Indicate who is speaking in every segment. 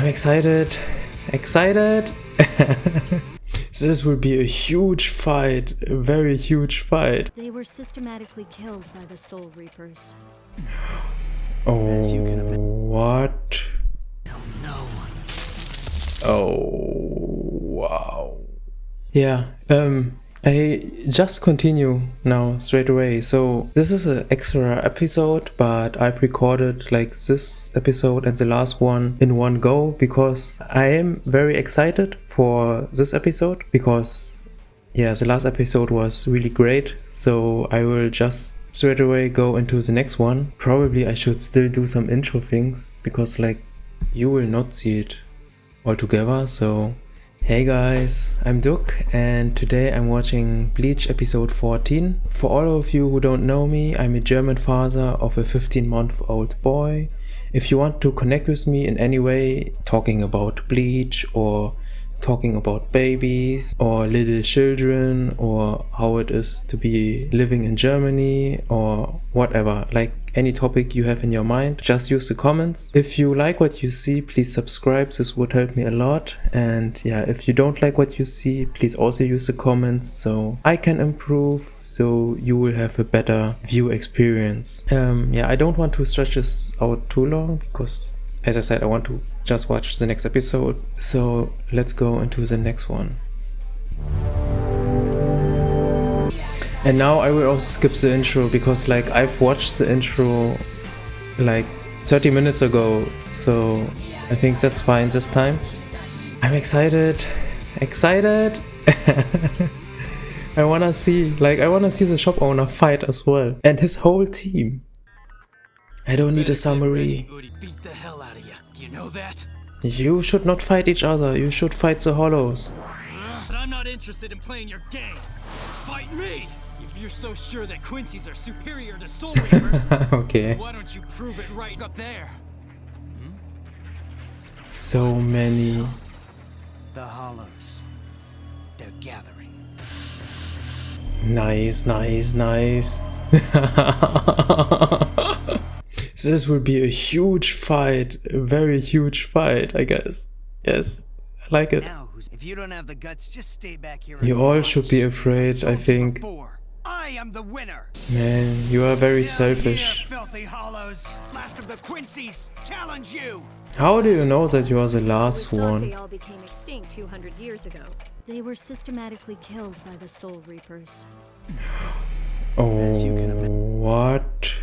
Speaker 1: excited. Excited. This will be a huge fight. A very huge fight.
Speaker 2: They were systematically killed by the Soul Reapers.
Speaker 1: Oh, what? Oh, wow. Yeah, I just continue now straight away. So this is an extra episode, but I've recorded like this episode and the last one in one go because I am very excited for this episode because yeah, the last episode was really great. So I will just straight away go into the next one. Probably I should still do some intro things because like you will not see it all together. So hey guys, I'm Duke and today I'm watching Bleach episode 14. For all of you who don't know me, I'm a German father of a 15-month-old boy. If you want to connect with me in any way, talking about Bleach or talking about babies or little children or how it is to be living in Germany or whatever, like any topic you have in your mind, just use the comments. If you like what you see, please subscribe, this would help me a lot. And yeah, if you don't like what you see, please also use the comments so I can improve, so you will have a better view experience. Yeah, I don't want to stretch this out too long because as I said, I want to just watch the next episode. So let's go into the next one. And now I will also skip the intro because like I've watched the intro like 30 minutes ago. So I think that's fine this time. I'm excited. Excited. I wanna see the shop owner fight as well. And his whole team. I don't need a summary.
Speaker 3: Beat the hell out of you. Do you know that?
Speaker 1: You should not fight each other. You should fight the hollows.
Speaker 3: But I'm not interested in playing your game. Fight me! If you're so sure that Quincy's are superior to Soul Reapers,
Speaker 1: okay.
Speaker 3: Why don't you prove it right up there?
Speaker 1: So many.
Speaker 4: The hollows. They're gathering.
Speaker 1: Nice, nice, nice. This will be a huge fight, a very huge fight, I guess. Yes, I like it.
Speaker 4: Now, if you don't have the guts, just stay back here.
Speaker 1: You all should be afraid, I think.
Speaker 4: I am the winner.
Speaker 1: Man, you are very selfish.
Speaker 4: Here, filthy hollows. Last of the Quincy's, challenge you.
Speaker 1: How do you know that you are the last one?
Speaker 2: They all became extinct 200 years ago. They were systematically killed by the Soul Reapers.
Speaker 1: Oh, what?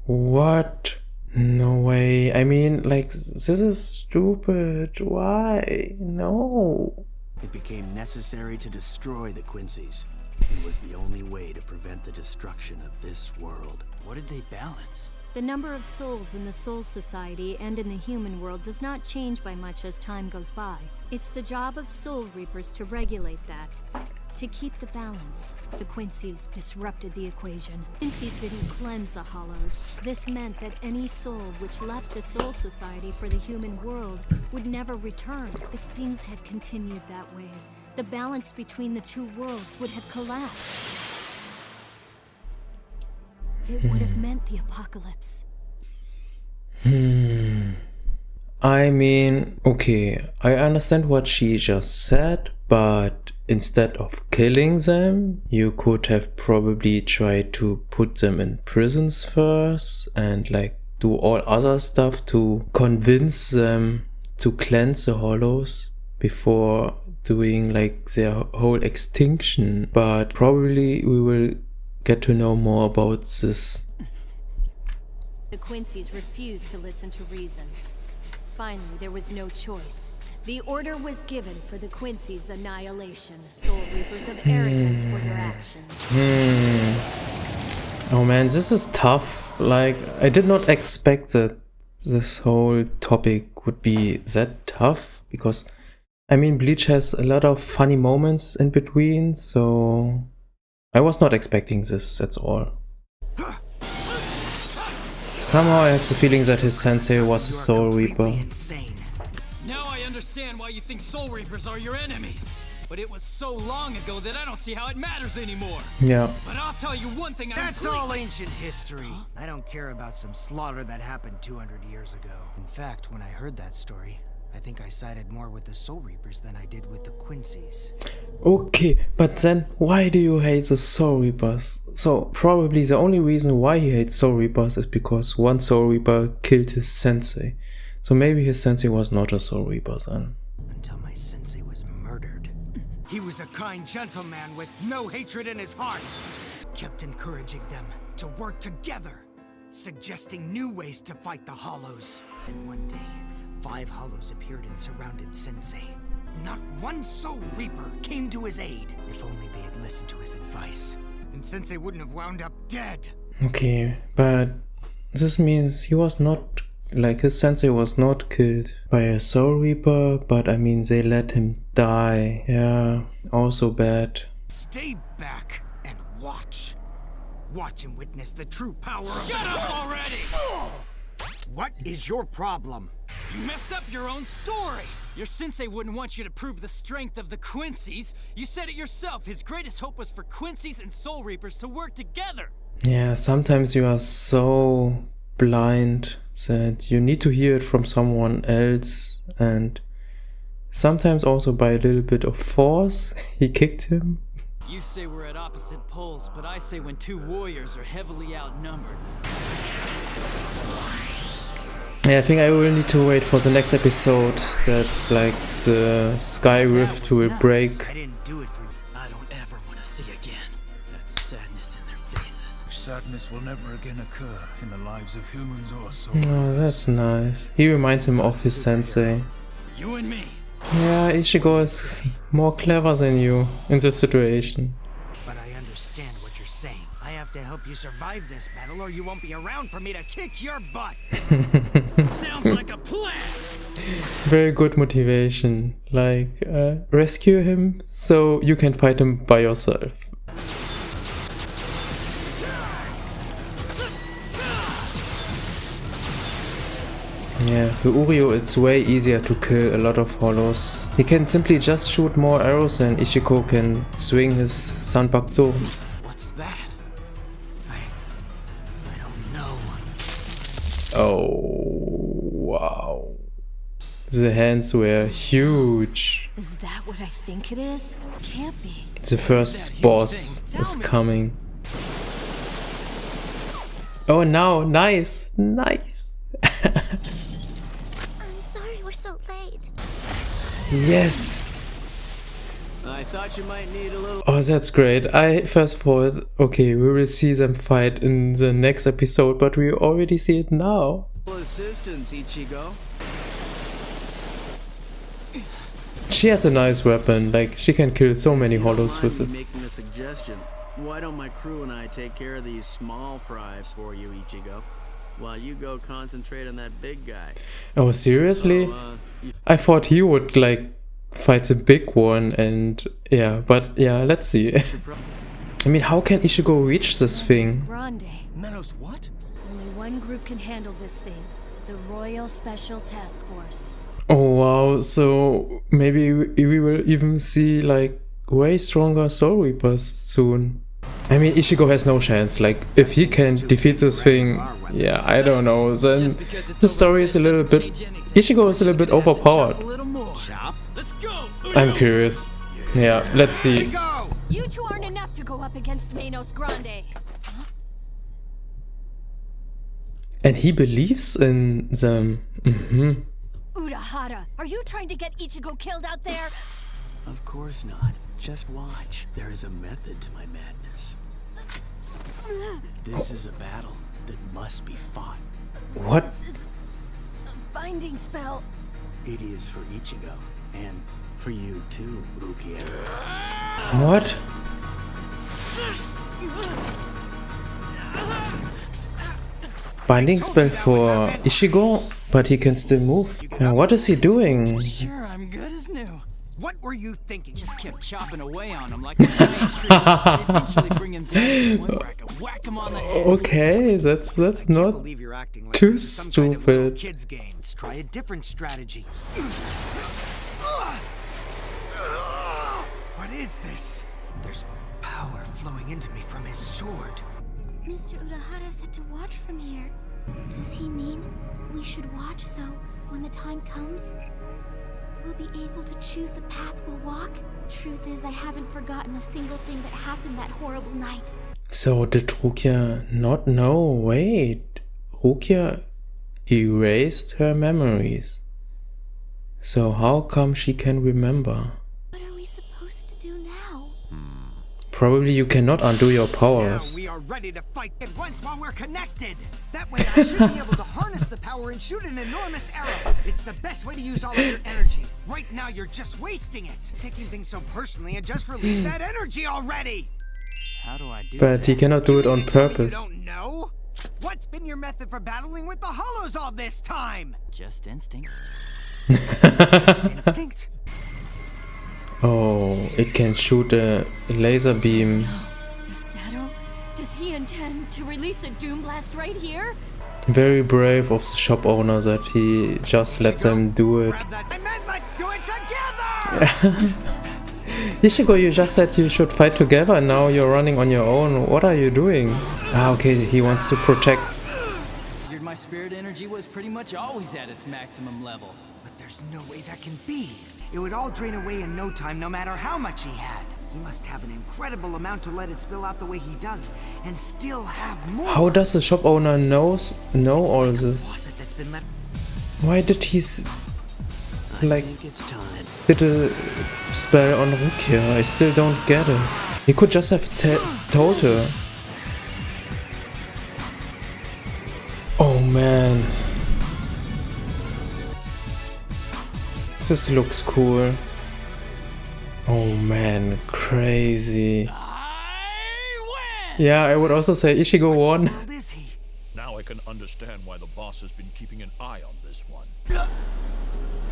Speaker 1: What? No way. I mean, like, this is stupid. Why? No.
Speaker 5: It became necessary to destroy the Quincy's. It was the only way to prevent the destruction of this world.
Speaker 3: What did they balance?
Speaker 2: The number of souls in the Soul Society and in the human world does not change by much as time goes by. It's the job of Soul Reapers to regulate that. To keep the balance, the Quincy's disrupted the equation. Quincy's didn't cleanse the hollows. This meant that any soul which left the Soul Society for the human world would never return. If things had continued that way, the balance between the two worlds would have collapsed. It would have meant the apocalypse.
Speaker 1: I mean, okay, I understand what she just said, but instead of killing them, you could have probably tried to put them in prisons first and like do all other stuff to convince them to cleanse the hollows before doing like their whole extinction. But probably we will get to know more about this.
Speaker 2: The Quincy's refused to listen to reason. Finally, there was no choice. The order was given for the Quincy's annihilation. Soul Reapers have arrogance for their actions.
Speaker 1: Oh man, this is tough. Like, I did not expect that this whole topic would be that tough. Because, I mean, Bleach has a lot of funny moments in between. So, I was not expecting this, that's all. Somehow I have the feeling that his sensei was a Soul Reaper.
Speaker 3: Now I understand why you think Soul Reapers are your enemies. But it was so long ago that I don't see how it matters anymore.
Speaker 1: Yeah.
Speaker 3: But I'll tell you one thing.
Speaker 4: That's all ancient history. I don't care about some slaughter that happened 200 years ago. In fact, when I heard that story, I think I sided more with the Soul Reapers than I did with the Quincy's.
Speaker 1: Okay, but then why do you hate the Soul Reapers? So probably the only reason why he hates Soul Reapers is because one Soul Reaper killed his sensei. So maybe his sensei was not a Soul Reaper then.
Speaker 4: Until my sensei was murdered. He was a kind gentleman with no hatred in his heart. Kept encouraging them to work together, suggesting new ways to fight the Hollows. And one day, 5 Hollows appeared and surrounded Sensei. Not one Soul Reaper came to his aid. If only they had listened to his advice, and Sensei wouldn't have wound up dead.
Speaker 1: Okay, but this means he was not, like his sensei was not killed by a Soul Reaper, but I mean they let him die. Yeah, also bad.
Speaker 4: Stay back and watch. Watch and witness the true power of—
Speaker 3: Shut up already!
Speaker 4: What is your problem?
Speaker 3: You messed up your own story! Your sensei wouldn't want you to prove the strength of the Quincy's. You said it yourself, his greatest hope was for Quincy's and Soul Reapers to work together.
Speaker 1: Yeah, sometimes you are so blind that you need to hear it from someone else, and sometimes also by a little bit of force. He kicked him.
Speaker 3: You say we're at opposite poles, but I say when 2 warriors are heavily outnumbered.
Speaker 1: Yeah, I think I will need to wait for the next episode that like the sky rift will break.
Speaker 4: I didn't do it for you.
Speaker 3: I don't ever want to see again that sadness in their faces.
Speaker 6: Sadness will never again occur in the lives of humans or souls.
Speaker 1: Oh, that's nice. He reminds him of his sensei.
Speaker 3: You and me.
Speaker 1: Yeah, Ichigo is more clever than you in this situation.
Speaker 4: But I understand what you're saying. I have to help you survive this battle, or you won't be around for me to kick your butt.
Speaker 3: Sounds like a plan.
Speaker 1: Very good motivation. Like, rescue him so you can fight him by yourself. Yeah, for Uryu it's way easier to kill a lot of hollows. He can simply just shoot more arrows and Ichigo can swing his Sanbakuto.
Speaker 3: What's that?
Speaker 4: I don't know.
Speaker 1: Oh, wow. The hands were huge.
Speaker 2: Is that what I think it is? Can't be.
Speaker 1: The first boss is coming. Oh, now, nice, nice.
Speaker 7: I'm sorry we're so late.
Speaker 1: Yes.
Speaker 5: I thought you might need a little.
Speaker 1: Oh, that's great. I first thought, okay, we will see them fight in the next episode, but we already see it now.
Speaker 5: Assistance, Ichigo.
Speaker 1: She has a nice weapon, like she can kill so many hollows with it.
Speaker 5: Making a suggestion. Why don't my crew and I take care of these small fries for you, Ichigo, while you go concentrate on that big guy?
Speaker 1: Oh, seriously? I thought he would like fight the big one, and yeah, but yeah, let's see. I mean, how can Ichigo reach this thing?
Speaker 2: Grande.
Speaker 6: Menos what?
Speaker 2: Only one group can handle this thing. The Royal Special Task Force.
Speaker 1: Oh wow, so maybe we will even see like way stronger Soul Reapers soon. I mean, Ichigo has no chance. Like, if he can defeat this thing, yeah, I don't know. Then the story is a little bit. Ichigo is a little bit overpowered. I'm curious. Yeah, let's see.
Speaker 2: You two aren't enough to go up against Menos Grande.
Speaker 1: And he believes in them.
Speaker 2: Urahara, are you trying to get Ichigo killed out there?
Speaker 5: Of course not. Just watch. There is a method to my madness. This is a battle that must be fought.
Speaker 1: What?
Speaker 2: This is a binding spell.
Speaker 5: It is for Ichigo, and for you too, Rukia.
Speaker 1: What? Binding spell for Ichigo, but he can still move. What is he doing?
Speaker 3: Sure, I'm good as new.
Speaker 4: What were you thinking?
Speaker 3: Just kept chopping away on him like a giant tree. Eventually bring him down with one whack and whack him on the head.
Speaker 1: Okay, that's not
Speaker 4: Believe you're acting like
Speaker 1: too
Speaker 4: this is some kind of little
Speaker 1: stupid.
Speaker 4: kids game. Let's try a different strategy. What is this? There's power flowing into me from his sword.
Speaker 7: Mr. Urahara said to watch from here. Does he mean we should watch so when the time comes, we'll be able to choose the path we'll walk? Truth is, I haven't forgotten a single thing that happened that horrible night.
Speaker 1: So did Rukia not know? Wait, Rukia erased her memories. So how come she can remember?
Speaker 7: What are we supposed to do now?
Speaker 1: Probably you cannot undo your
Speaker 4: Now
Speaker 1: powers.
Speaker 4: we are ready to fight at once while we're connected. That way I should be able to harness the power and shoot an enormous arrow. It's the best way to use all of your energy. Right now you're just wasting it. Taking things so personally and just release that energy already.
Speaker 5: How do I do
Speaker 1: But
Speaker 5: that?
Speaker 1: he cannot do it on
Speaker 4: You
Speaker 1: purpose.
Speaker 4: don't know? What's been your method for battling with the hollows all this time?
Speaker 5: Just instinct.
Speaker 4: Just instinct?
Speaker 1: Oh, it can shoot a laser beam.
Speaker 2: Masato, does he intend to release a doom blast right here?
Speaker 1: Very brave of the shop owner that he just let them do it.
Speaker 4: Grab that. I meant let's do it together!
Speaker 1: Ichigo, you just said you should fight together and now you're running on your own. What are you doing? Ah, okay, he wants to protect.
Speaker 3: Figured my spirit energy was pretty much always at its maximum level.
Speaker 4: But there's no way that can be. It would all drain away in no time, no matter how much he had. He must have an incredible amount to let it spill out the way he does, and still have more.
Speaker 1: How does the shop owner know all this?
Speaker 4: Faucet that's been left.
Speaker 1: Why did he
Speaker 5: I
Speaker 1: like
Speaker 5: think it's time.
Speaker 1: did a spell on Rukia? I still don't get it. He could just have told her. Oh man. This looks cool. Oh man, crazy. Yeah, I would also say Ichigo won.
Speaker 4: How old is he?
Speaker 6: Now I can understand why the boss has been keeping an eye on this one.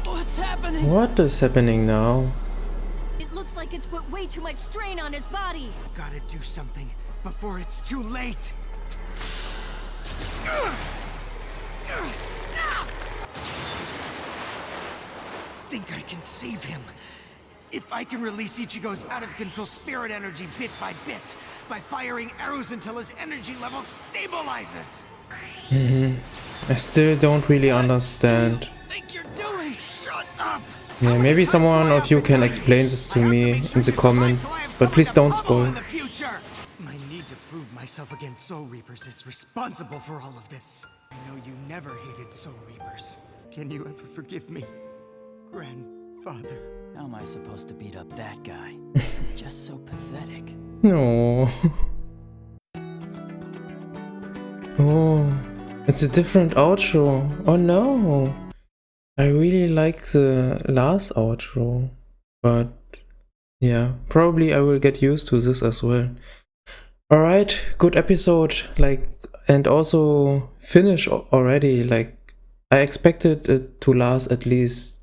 Speaker 3: What's happening?
Speaker 1: What is happening now?
Speaker 2: It looks like it's put way too much strain on his body.
Speaker 4: Gotta do something before it's too late. Think I can save him. If I can release Ichigo's out-of-control spirit energy bit by bit, by firing arrows until his energy level stabilizes.
Speaker 1: I still don't really understand.
Speaker 3: Think you're doing?
Speaker 4: Shut up!
Speaker 1: Yeah, maybe someone of you can explain this to me in the comments, but please don't spoil.
Speaker 4: In the future. My need to prove myself against Soul Reapers is responsible for all of this. I know you never hated Soul Reapers. Can you ever forgive me, grandfather?
Speaker 3: How am I supposed to beat up that guy? He's just so pathetic.
Speaker 1: No. Oh, it's a different outro. Oh no. I really like the last outro. But yeah, probably I will get used to this as well. Alright, good episode. Like, and also finish already. Like, I expected it to last at least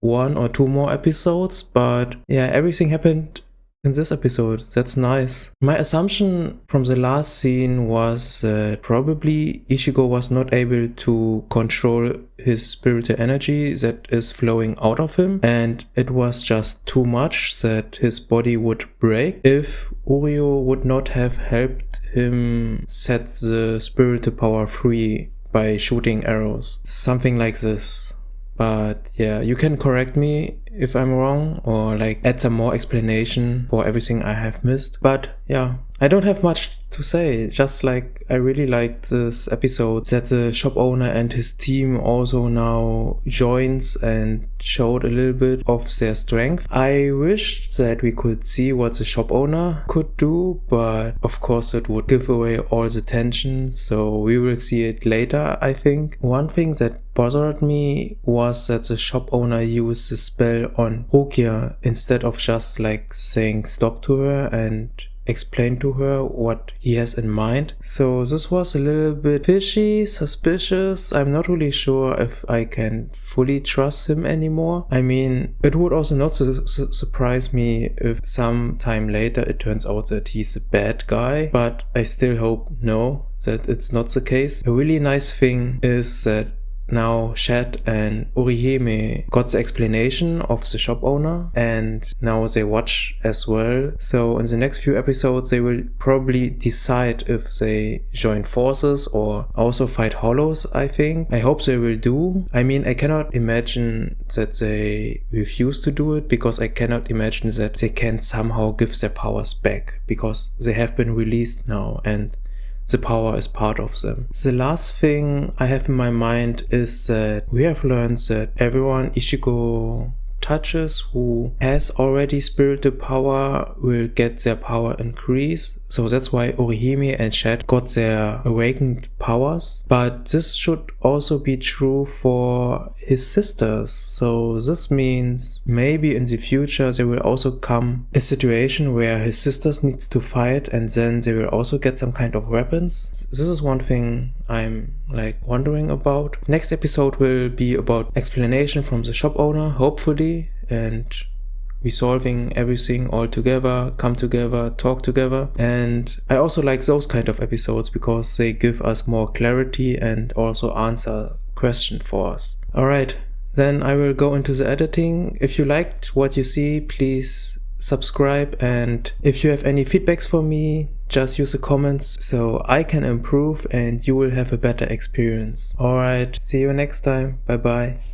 Speaker 1: 1 or 2 more episodes, but yeah, everything happened in this episode. That's nice. My assumption from the last scene was that probably Ichigo was not able to control his spiritual energy that is flowing out of him, and it was just too much that his body would break if Uryu would not have helped him set the spiritual power free by shooting arrows. Something like this. But yeah, you can correct me if I'm wrong or like add some more explanation for everything I have missed. But yeah, I don't have much to say. Just like I really liked this episode that the shop owner and his team also now joins and showed a little bit of their strength. I wish that we could see what the shop owner could do, but of course it would give away all the tension, so we will see it later, I think. One thing that bothered me was that the shop owner used the spell on Rukia instead of just like saying stop to her and explain to her what he has in mind. So this was a little bit fishy, suspicious. I'm not really sure if I can fully trust him anymore. I mean, it would also not surprise me if sometime later it turns out that he's a bad guy, but I still hope no, that it's not the case. A really nice thing is that now Shed and Orihime got the explanation of the shop owner, and now they watch as well. So in the next few episodes they will probably decide if they join forces or also fight Hollows, I think. I hope they will do. I mean, I cannot imagine that they refuse to do it, because I cannot imagine that they can somehow give their powers back, because they have been released now and the power is part of them. The last thing I have in my mind is that we have learned that everyone Ichigo touches who has already spiritual power will get their power increased. So that's why Orihime and Shed got their awakened powers. But this should also be true for his sisters. So this means maybe in the future there will also come a situation where his sisters needs to fight, and then they will also get some kind of weapons. This is one thing I'm wondering about. Next episode will be about explanation from the shop owner, hopefully, and resolving everything all together, come together, talk together. And I also like those kind of episodes because they give us more clarity and also answer questions for us. Alright, then I will go into the editing. If you liked what you see, please subscribe, and if you have any feedbacks for me, just use the comments so I can improve and you will have a better experience. Alright, see you next time. Bye bye.